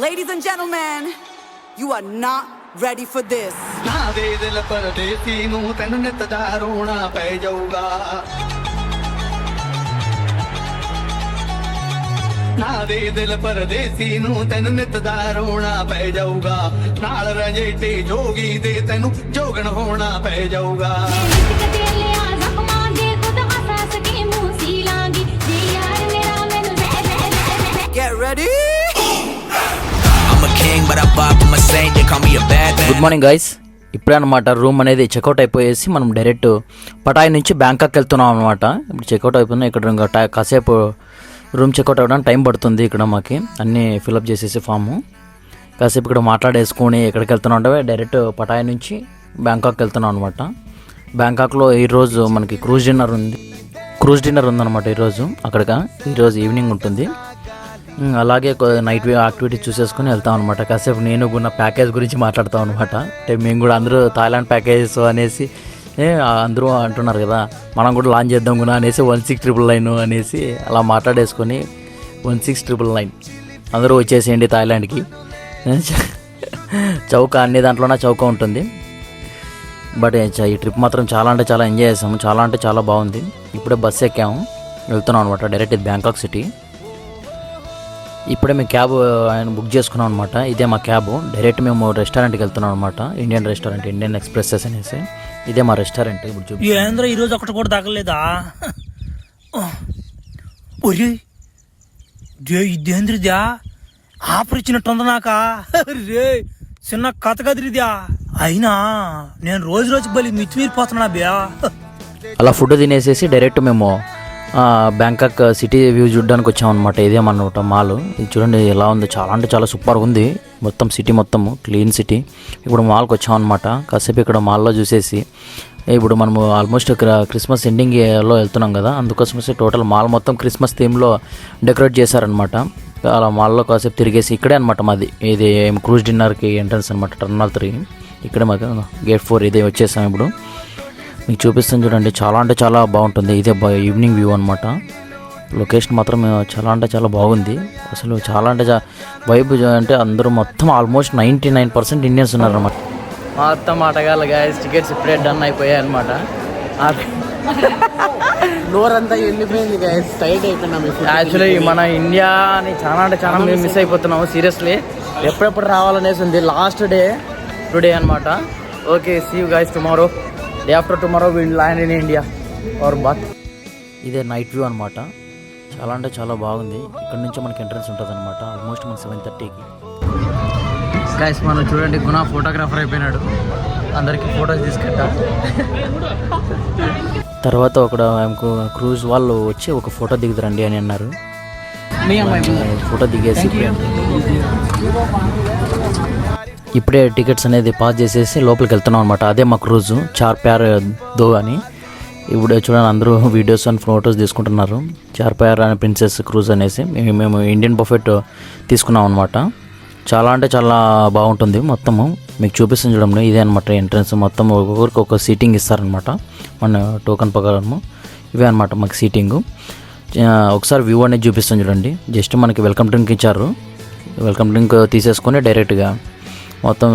Ladies and gentlemen, you are not ready for this. ना दे दिल परदेसी नू तैनू नित दा रोना पै जाऊगा ना दे दिल परदेसी नू तैनू नित दा रोना पै जाऊगा नाल रजेटे जोगी दे तैनू जोगन होना पै जाऊगा Get ready. Good morning guys. ఇప్పుడే అనమాట రూమ్ అనేది చెక్అవుట్ అయిపోయేసి మనం డైరెక్ట్ పటాయి నుంచి బ్యాంకాక్ వెళ్తున్నాం అనమాట. ఇప్పుడు చెక్అవుట్ అయిపోయింది. ఇక్కడ ఇంకా కాసేపు రూమ్ చెక్అవుట్ అవ్వడానికి టైం పడుతుంది. ఇక్కడ మాకు అన్నీ ఫిలప్ చేసేసి ఫాము కాసేపు ఇక్కడ మాట్లాడేసుకొని ఎక్కడికి వెళ్తున్నాం అంటే డైరెక్ట్ పటాయి నుంచి బ్యాంకాక్ వెళ్తున్నాం అనమాట. బ్యాంకాక్లో ఈరోజు మనకి క్రూజ్ డిన్నర్ ఉందన్నమాట. ఈరోజు ఈవినింగ్ ఉంటుంది. అలాగే నైట్ యాక్టివిటీ చూసేసుకొని వెళ్తాం అనమాట. కాసేపు నేను నా ప్యాకేజ్ గురించి మాట్లాడతాం అనమాట. అంటే మేము కూడా అందరూ థాయిలాండ్ ప్యాకేజెస్ అనేసి అందరూ అంటున్నారు కదా, మనం కూడా లాంచ్ చేద్దాం కూడా అనేసి 1699 అనేసి అలా మాట్లాడేసుకొని 1699 అందరూ వచ్చేసేయండి థాయిలాండ్కి. చౌక అన్ని దాంట్లోనే చౌక ఉంటుంది. బట్ ఈ ట్రిప్ మాత్రం చాలా అంటే చాలా ఎంజాయ్ చేసాము. చాలా అంటే చాలా బాగుంది. ఇప్పుడే బస్సు ఎక్కాము, వెళ్తున్నాం అనమాట డైరెక్ట్ బ్యాంకాక్ సిటీ. ఇప్పుడే మేము క్యాబ్ ఆయన బుక్ చేసుకున్నాం అనమాట. ఇదే మా క్యాబ్. డైరెక్ట్ మేము రెస్టారెంట్కి వెళ్తున్నాం అనమాట. ఇండియన్ రెస్టారెంట్, ఇండియన్ ఎక్స్ప్రెసెస్ అనేసి ఇదే మా రెస్టారెంట్. ఇప్పుడు చూపి ఏంద్ర ఈరోజు ఒకటి కూడా తగలేదా? ఒరే ఇదేంద్రిద్యా ఆఫర్ ఇచ్చినట్టుంది నాక. రే చిన్న కథ కదిరిద్యా. అయినా నేను రోజు బలి మితిమీరిపోతున్నా బ్యా. అలా ఫుడ్ తినేసేసి డైరెక్ట్ మేము బ్యాంకాక్ సిటీ వ్యూ చూడడానికి వచ్చామన్నమాట. ఇదేమన్నమాట మాల్. ఇది చూడండి ఎలా ఉంది, చాలా అంటే చాలా సూపర్గా ఉంది. మొత్తం సిటీ మొత్తము క్లీన్ సిటీ. ఇప్పుడు మాల్కి వచ్చామన్నమాట. కాసేపు ఇక్కడ మాల్లో చూసేసి ఇప్పుడు మనము ఆల్మోస్ట్ క్రిస్మస్ ఎండింగ్లో వెళ్తున్నాం కదా, అందుకోసమే టోటల్ మాల్ మొత్తం క్రిస్మస్ థీమ్లో డెకరేట్ చేశారనమాట. అలా మాల్లో కాసేపు తిరిగేసి ఇక్కడే అనమాట మాది. ఇది క్రూజ్ డిన్నర్కి ఎంట్రన్స్ అనమాట, టర్మినల్ 3. ఇక్కడే మాకు గేట్ 4 ఇదే వచ్చేసాం. ఇప్పుడు మీకు చూపిస్తాను చూడండి. చాలా అంటే చాలా బాగుంటుంది. ఇదే ఈవినింగ్ వ్యూ అనమాట. లొకేషన్ మాత్రం చాలా అంటే చాలా బాగుంది. అసలు చాలా అంటే వైబ్ అంటే అందరూ మొత్తం ఆల్మోస్ట్ 99% ఇండియన్స్ ఉన్నారనమాట. మొత్తం ఆటగాళ్ళ గాయస్ టికెట్స్ ఇప్పుడే డన్ అయిపోయాయి అనమాట. ఫ్లోర్ అంతా వెళ్ళిపోయింది గాయస్, టైట్ అయిపోయినాం. యాక్చువల్లీ మన ఇండియాని చాలా అంటే చాలా మేము మిస్ అయిపోతున్నాము సీరియస్లీ. ఎప్పుడెప్పుడు రావాలనేసి ఉంది. లాస్ట్ డే టుడే అనమాట. Okay, see you guys tomorrow. Day after tomorrow will land in India or bath. ఇదే నైట్ వ్యూ అనమాట. చాలా అంటే చాలా బాగుంది. ఇక్కడ నుంచి మనకి ఎంట్రన్స్ ఉంటుంది అనమాట. ఆల్మోస్ట్ మన 7:30కి. గైస్ మనం చూడండి, గుణ ఫోటోగ్రాఫర్ అయిపోయినాడు. అందరికీ ఫొటోస్ తీసుకెట్టా. తర్వాత ఒక క్రూజ్ వాళ్ళు వచ్చి ఒక ఫోటో దిగుతారండి అని అన్నారు. ఫోటో దిగేసి ఇప్పుడే టికెట్స్ అనేది పాస్ చేసేసి లోపలికి వెళ్తున్నాం అనమాట. అదే మా క్రూజు 4 ప్యార్ 2 అని. ఇప్పుడు చూడండి అందరూ వీడియోస్ అండ్ ఫొటోస్ తీసుకుంటున్నారు. 4 ప్యార్ అని ప్రిన్సెస్ క్రూజ్ అనేసి మేము ఇండియన్ బఫెట్ తీసుకున్నాం అనమాట. చాలా అంటే చాలా బాగుంటుంది. మొత్తము మీకు చూపిస్తుంది చూడండి. ఇదే అనమాట ఎంట్రన్స్. మొత్తం ఒక్కొక్కరికి ఒక సీటింగ్ ఇస్తారనమాట మన టోకన్ ప్రకారము. ఇవే అనమాట మాకు సీటింగు. ఒకసారి వ్యూ అనేది చూపిస్తాను చూడండి. జస్ట్ మనకి వెల్కమ్ డ్రింక్ ఇచ్చారు. వెల్కమ్ డ్రింక్ తీసేసుకొని డైరెక్ట్గా మొత్తం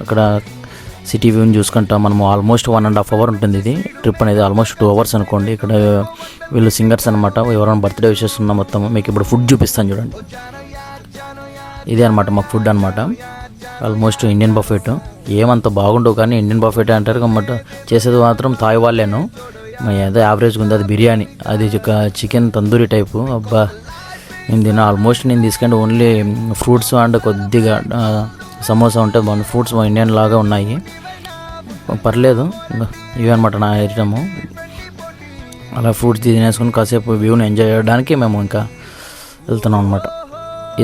ఇక్కడ సిటీ వ్యూని చూసుకుంటాం. మనము ఆల్మోస్ట్ 1.5 hour ఉంటుంది ఇది ట్రిప్ అనేది. ఆల్మోస్ట్ 2 hours అనుకోండి. ఇక్కడ వీళ్ళు సింగర్స్ అనమాట. ఎవరైనా బర్త్డే విషెస్ ఉన్నా మొత్తం. మీకు ఇప్పుడు ఫుడ్ చూపిస్తాను చూడండి. ఇదే అనమాట మాకు ఫుడ్ అనమాట. Almost Indian buffet. ఏమంత బాగుండవు కానీ ఇండియన్ బఫెట్ అంటారు కాబట్టి చేసేది మాత్రం థాయ్ వాళ్ళేను. ఏదో యావరేజ్గా ఉంది. అది బిర్యానీ, అది చికెన్ తందూరి టైపు. అబ్బా నేను ఆల్మోస్ట్ తీసుకెళ్ళి ఓన్లీ ఫ్రూట్స్ అండ్ కొద్దిగా సమోసా ఉంటే బాగుంది. ఫ్రూట్స్ ఇండియన్ లాగా ఉన్నాయి, పర్లేదు. ఇవి అనమాట నా ఐటము. అలా ఫ్రూట్స్ తినేసుకుని కాసేపు వ్యూని ఎంజాయ్ చేయడానికి మేము ఇంకా వెళ్తున్నాం అనమాట.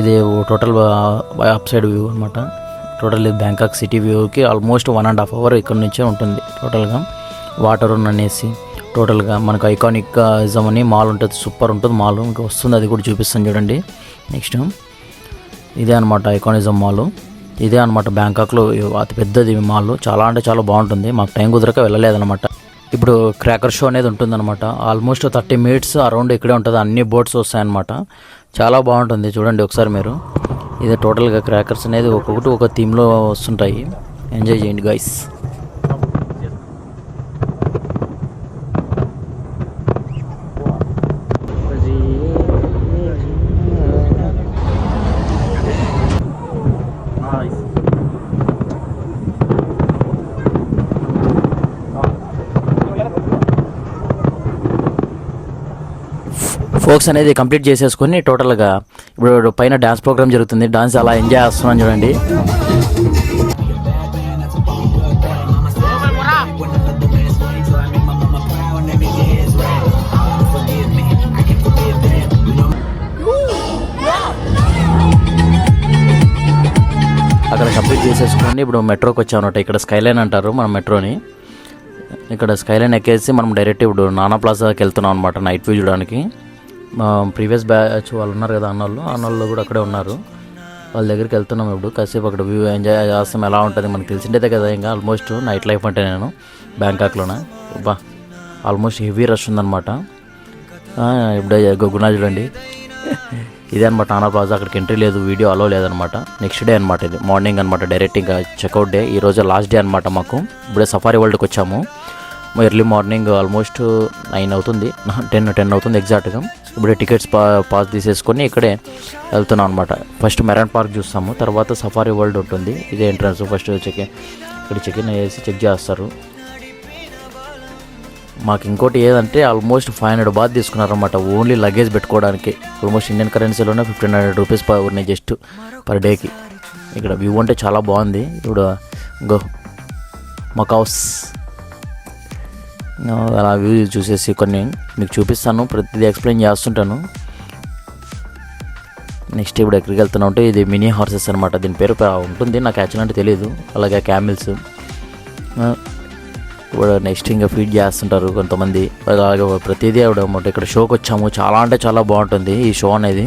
ఇది టోటల్ అప్ సైడ్ వ్యూ అనమాట. టోటల్ ఇది బ్యాంకాక్ సిటీ వ్యూకి ఆల్మోస్ట్ 1.5 hour ఇక్కడ నుంచే ఉంటుంది టోటల్గా. వాటర్ అనేసి టోటల్గా మనకు ఐకానిక్ ఇజం అని మాల్ ఉంటుంది. సూపర్ ఉంటుంది మాల్. ఇంకా వస్తుంది, అది కూడా చూపిస్తాను చూడండి. నెక్స్ట్ ఇదే అనమాట ఐకానిజం మాల్. ఇదే అనమాట బ్యాంకాక్లో అతి పెద్దది మాల్. చాలా అంటే చాలా బాగుంటుంది. మాకు టైం కుదరక వెళ్ళలేదన్నమాట. ఇప్పుడు క్రాకర్ షో అనేది ఉంటుందన్నమాట. ఆల్మోస్ట్ 30 minutes అరౌండ్ ఇక్కడే ఉంటుంది. అన్ని బోట్స్ వస్తాయన్నమాట. చాలా బాగుంటుంది చూడండి ఒకసారి మీరు. ఇదే టోటల్గా క్రాకర్స్ అనేది ఒక్కొక్కటి ఒక థీమ్లో వస్తుంటాయి. ఎంజాయ్ చేయండి గైస్. ఫోక్స్ అనేది కంప్లీట్ చేసేసుకొని టోటల్గా ఇప్పుడు పైన డ్యాన్స్ ప్రోగ్రామ్ జరుగుతుంది. డాన్స్ అలా ఎంజాయ్ చేస్తున్నాను చూడండి. అక్కడ కంప్లీట్ చేసేసుకొని ఇప్పుడు మెట్రోకి వచ్చామన్నమాట. ఇక్కడ స్కైలైన్ అంటారు మనం మెట్రోని. ఇక్కడ స్కైలైన్ ఎక్కేసి మనం డైరెక్ట్ ఇప్పుడు నానా ప్లాజాకి వెళ్తున్నాం అనమాట నైట్ వ్యూ చూడడానికి. మా ప్రీవియస్ బ్యాచ్ వాళ్ళు ఉన్నారు కదా అన్నోళ్ళు కూడా అక్కడే ఉన్నారు. వాళ్ళ దగ్గరికి వెళ్తున్నాం ఇప్పుడు. కాసేపు అక్కడ వ్యూ ఎంజాయ్ చేస్తాం. ఎలా ఉంటుంది మనకు తెలిసిందే కదా. ఇంకా ఆల్మోస్ట్ నైట్ లైఫ్ అంటే నేను బ్యాంకాక్లోనే ఆల్మోస్ట్ హెవీ రష్ ఉందన్నమాట. ఇప్పుడు గుణా చూడండి. ఇదే అనమాట నానా ప్లాజా. అక్కడికి ఎంట్రీ లేదు, వీడియో అలో లేదనమాట. నెక్స్ట్ డే అనమాట, ఇది మార్నింగ్ అనమాట. డైరెక్ట్ ఇంకా చెక్అవుట్ డే. ఈరోజు లాస్ట్ డే అనమాట మాకు. ఇప్పుడే సఫారీ వరల్డ్కి వచ్చాము. ఎర్లీ మార్నింగ్ ఆల్మోస్ట్ 9 అవుతుంది, 10 అవుతుంది ఎగ్జాక్ట్గా. ఇప్పుడే టికెట్స్ పాస్ తీసేసుకొని ఇక్కడే వెళ్తున్నాం అనమాట. ఫస్ట్ మెరైన్ పార్క్ చూస్తాము, తర్వాత సఫారీ వరల్డ్ ఉంటుంది. ఇదే ఎంట్రన్స్. ఫస్ట్ చెక్ ఇన్ చేసి చెక్ చేస్తారు. మాకు ఇంకోటి ఏదంటే ఆల్మోస్ట్ 500 బాత్ తీసుకున్నారన్నమాట ఓన్లీ లగేజ్ పెట్టుకోవడానికి. ఆల్మోస్ట్ ఇండియన్ కరెన్సీలోనే 1500 రూపీస్ ఉన్నాయి జస్ట్ పర్ డేకి. ఇక్కడ వ్యూ అంటే చాలా బాగుంది. ఇప్పుడు మకౌస్ అలా వ్యూ చూసేసి కొన్ని మీకు చూపిస్తాను, ప్రతిదీ ఎక్స్ప్లెయిన్ చేస్తుంటాను. నెక్స్ట్ ఇప్పుడు ఎక్కడికి వెళ్తున్నా ఉంటే ఇది మినీ హార్సెస్ అనమాట. దీని పేరు ఉంటుంది, నాకు యాక్చువల్ అంటే తెలియదు. అలాగే క్యామిల్స్. ఇప్పుడు నెక్స్ట్ ఇంకా ఫీడ్ చేస్తుంటారు కొంతమంది. అలాగే ప్రతిదీ అన్నమాట. ఇక్కడ షోకి వచ్చాము. చాలా అంటే చాలా బాగుంటుంది ఈ షో అనేది.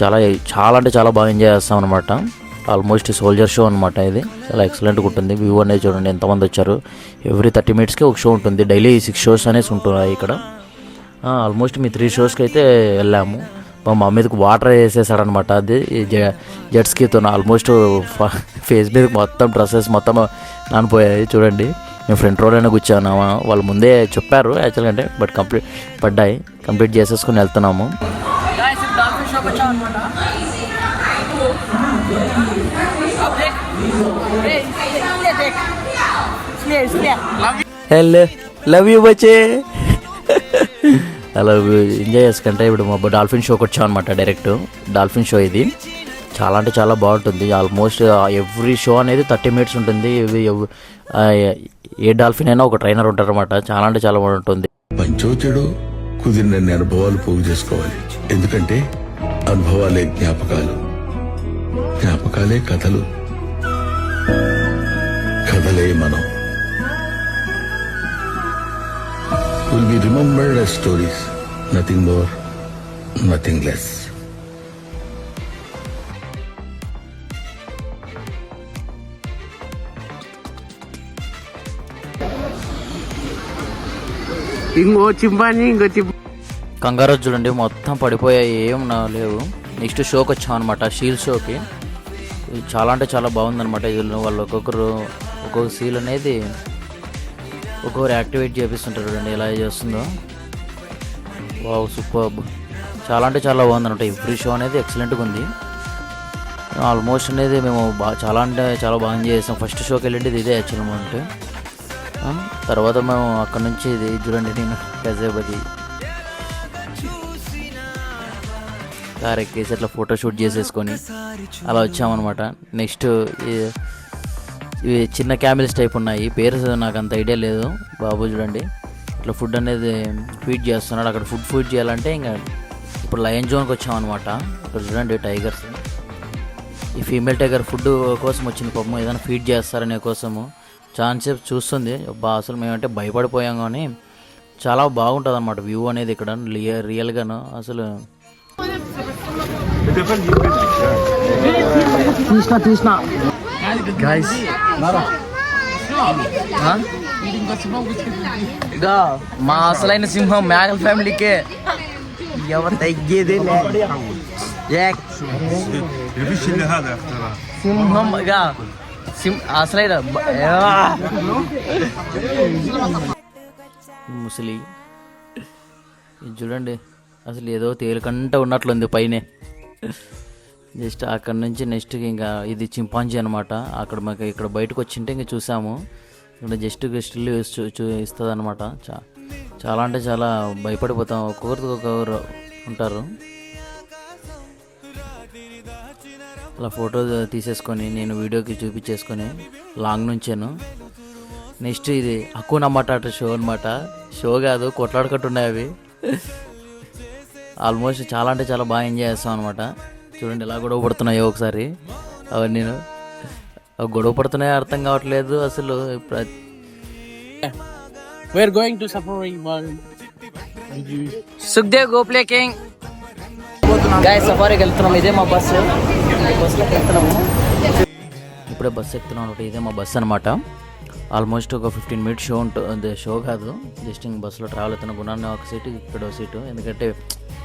చాలా అంటే చాలా బాగా ఎంజాయ్ చేస్తాం అనమాట. ఆల్మోస్ట్ సోల్జర్ షో అనమాట. ఇది చాలా ఎక్సలెంట్గా ఉంటుంది. వ్యూ అనేది చూడండి ఎంతమంది వచ్చారు. ఎవ్రీ 30 minutesకి ఒక షో ఉంటుంది. డైలీ 6 shows అనేసి ఉంటున్నాయి ఇక్కడ. ఆల్మోస్ట్ మీ 3 shows అయితే వెళ్ళాము. మా మీదకి వాటర్ వేసేసాడనమాట. అది జెట్ స్కీతో ఆల్మోస్ట్ ఫేస్ మీద మొత్తం డ్రెస్సెస్ మొత్తం నానిపోయాయి చూడండి. మేము ఫ్రంట్ రోలోనే కూర్చోన్నాము. వాళ్ళు ముందే చెప్పారు యాక్చువల్గా అంటే, బట్ కంప్లీట్ చేసేసుకుని వెళ్తున్నాము. లవ్ యూ బచ్చే. అలా ఎంజాయ్ చేసుకుంటే ఇప్పుడు మా డాల్ఫిన్ షోకి వచ్చాం అనమాట. డైరెక్ట్ డాల్ఫిన్ షో ఇది. చాలా అంటే చాలా బాగుంటుంది. ఆల్మోస్ట్ ఎవ్రీ షో అనేది 30 minutes ఉంటుంది. ఏ డాల్ఫిన్ అయినా ఒక ట్రైనర్ ఉంటారన్నమాట. చాలా అంటే చాలా బాగుంటుంది. పంచోచెడు కుదిరినన్ని అనుభవాలు పోగు చేసుకోవాలి. ఎందుకంటే అనుభవాలే జ్ఞాపకాలు, జ్ఞాపకాలే కథలు, కథలే మనం. Will be remembered as stories, nothing more, nothing less. కంగారు చూడండి మొత్తం పడిపోయాయి, ఏం లేవు. నెక్స్ట్ షోకి వచ్చాం అనమాట, షీల్ షోకి. చాలా అంటే చాలా బాగుందనమాట. ఇది వాళ్ళు ఒక్కొక్క సీల్ అనేది ఒక్కొక్కరు యాక్టివేట్ చేపిస్తుంటారు చూడండి ఎలా చేస్తుందో. Wow superb. చాలా అంటే చాలా బాగుందనమాట. ఎవ్రీ షో అనేది ఎక్సలెంట్గా ఉంది. ఆల్మోస్ట్ అనేది మేము చాలా అంటే చాలా బాగా ఎంజాయ్ చేసాం. ఫస్ట్ షోకి వెళ్ళింది ఇదే యాక్చువల్ అంటే. తర్వాత మేము అక్కడ నుంచి ఇది చూడండి, నేను గజపతి కార్ ఎక్కేసి అట్లా ఫోటోషూట్ చేసేసుకొని అలా వచ్చామన్నమాట. నెక్స్ట్ ఇవి చిన్న క్యామిల్స్ టైప్ ఉన్నాయి, పేరు నాకు అంత ఐడియా లేదు. బాబు చూడండి ఇట్లా ఫుడ్ అనేది ఫీడ్ చేస్తున్నాడు. అక్కడ ఫీడ్ చేయాలంటే ఇంకా ఇప్పుడు లయన్ జోన్కి వచ్చామన్నమాట. ఇక్కడ చూడండి టైగర్స్. ఈ ఫీమేల్ టైగర్ ఫుడ్ కోసం వచ్చింది పాపం, ఏదైనా ఫీడ్ చేస్తారనే కోసము. ఛాన్సేపు చూస్తుంది. అసలు మేమంటే భయపడిపోయాం, కానీ చాలా బాగుంటుంది అన్నమాట వ్యూ అనేది ఇక్కడ రియల్గాను. అసలు తీసిన మా అసలైన సింహం మేకల ఫ్యామిలీకే ఎవరు తగ్గేదే. సింహం ఇక అసలైన ముసలి ఇది చూడండి, అసలు ఏదో తేలికంట ఉన్నట్లుంది పైనే. జస్ట్ అక్కడ నుంచి నెక్స్ట్ ఇంకా ఇది చింపాంజీ అనమాట. అక్కడ మాకు ఇక్కడ బయటకు వచ్చింటే ఇంకా చూసాము. ఇక్కడ జస్ట్ స్టిల్ ఇస్తుంది అనమాట. చాలా అంటే చాలా భయపడిపోతాం. ఒక్కొక్కరికి ఒక్కొక్కరు ఉంటారు. అలా ఫోటో తీసేసుకొని నేను వీడియోకి చూపించేసుకొని లాంగ్ నుంచాను. నెక్స్ట్ ఇది హక్కున మటాట షో అనమాట. షో కాదు, కొట్లాడుకుంటున్నాయి అవి. ఆల్మోస్ట్ చాలా అంటే చాలా బాగా ఎంజాయ్ చేస్తాం అనమాట. చూడండి ఎలా గొడవ పడుతున్నాయో ఒకసారి. అవన్నీ నేను గొడవ పడుతున్నాయో అర్థం కావట్లేదు అసలు. We're going to Safari World. Sukhdev గోప్లే కింగ్ గాయ్స్ సఫారీకి వెళ్తున్నాం. ఇదే మా బస్సు. బస్సులోకి వెళ్తున్నాము. ఇప్పుడే బస్సు ఎక్కుతున్నాం అనమాట. ఇదే మా బస్సు అనమాట. ఆల్మోస్ట్ ఒక 15 మినిట్స్ షో ఉంటుంది. షో కాదు, జస్ట్ ఇంక బస్సులో ట్రావెల్ అవుతున్నాం. గుణాన్ని ఒక సీటు, ఇక్కడ ఒక సీటు. ఎందుకంటే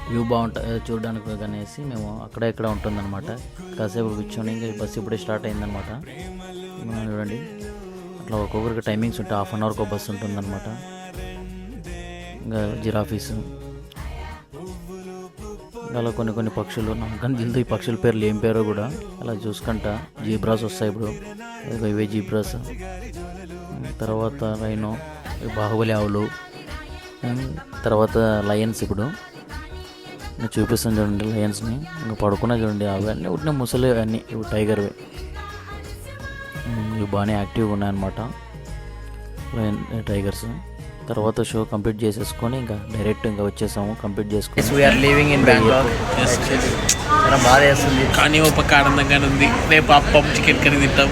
వ్యూ బాగుంటుంది చూడడానికి అనేసి మేము అక్కడ ఇక్కడ ఉంటుందన్నమాట. కాసేపు కూర్చొని ఇంకా బస్సు ఇప్పుడే స్టార్ట్ అయిందనమాట. చూడండి అట్లా ఒక్కొక్కరికి టైమింగ్స్ ఉంటాయి. 1/2 అవర్కి ఒక బస్సు ఉంటుందన్నమాట. ఇంకా జిరాఫీస్ అలా కొన్ని పక్షులు, నాకు కానీ తెలియదు ఈ పక్షుల పేర్లు ఏం పేరో కూడా. అలా చూసుకుంటా జీబ్రాస్ వస్తాయి ఇప్పుడు. ఇవే జీబ్రాస్, తర్వాత రైనో, బాహుబలి ఆవులు, తర్వాత లయన్స్. ఇప్పుడు నేను చూపిస్తాను చూడండి లయన్స్ని. ఇంకా పడుకున్నా చూడండి. అవన్నీ ఉంటే ముసలి అన్నీ ఇవి టైగర్వి. ఇవి బాగానే యాక్టివ్గా ఉన్నాయన్నమాట లయన్ టైగర్స్. తర్వాత షో కంప్లీట్ చేసేసుకొని ఇంకా డైరెక్ట్ ఇంకా వచ్చేసాము కంప్లీట్ చేసుకొని. We are living in Bangkok. చాలా బాధ వేస్తుంది కానీ ఒక పక్క ఆనందంగానే ఉంది. రేపు పప్పు చికెన్ కర్రీ తింటాం.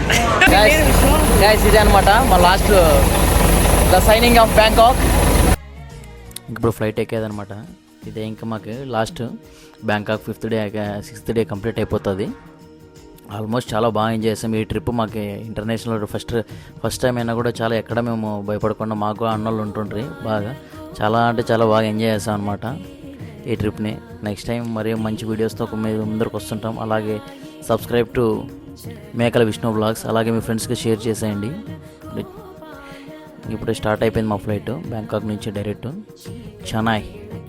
గైస్ ఇదే అనమాట మా last the signing off Bangkok. ఇప్పుడు ఫ్లైట్ ఎక్కేదనమాట. ఇదే ఇంకా మాకు last Bangkok 6th day complete అయిపోతుంది. ఆల్మోస్ట్ చాలా బాగా ఎంజాయ్ చేస్తాం ఈ ట్రిప్. మాకు ఇంటర్నేషనల్ ఫస్ట్ టైం అయినా కూడా చాలా ఎక్కడ మేము భయపడకుండా మాకు అన్నోళ్ళు ఉంటుండ్రి బాగా. చాలా అంటే చాలా బాగా ఎంజాయ్ చేస్తాం అనమాట ఈ ట్రిప్ని. నెక్స్ట్ టైం మరి మంచి వీడియోస్తో ముందరకు వస్తుంటాం. అలాగే సబ్స్క్రైబ్ టు మేకల విష్ణు బ్లాగ్స్. అలాగే మీ ఫ్రెండ్స్కి షేర్ చేసేయండి. ఇప్పుడే స్టార్ట్ అయిపోయింది మా ఫ్లైట్ బ్యాంకాక్ నుంచి డైరెక్ట్ చెన్నై.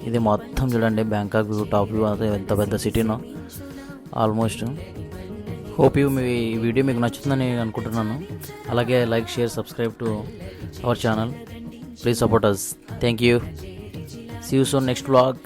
ఇది మొత్తం చూడండి బ్యాంకాక్ వ్యూ, టాప్ వ్యూ. అదే ఎంత పెద్ద సిటీనో. ఆల్మోస్ట్ హోప్ మీ వీడియో మీకు నచ్చుతుందని అనుకుంటున్నాను. అలాగే like, share, subscribe to our channel. Please support us. Thank you. See you soon next vlog.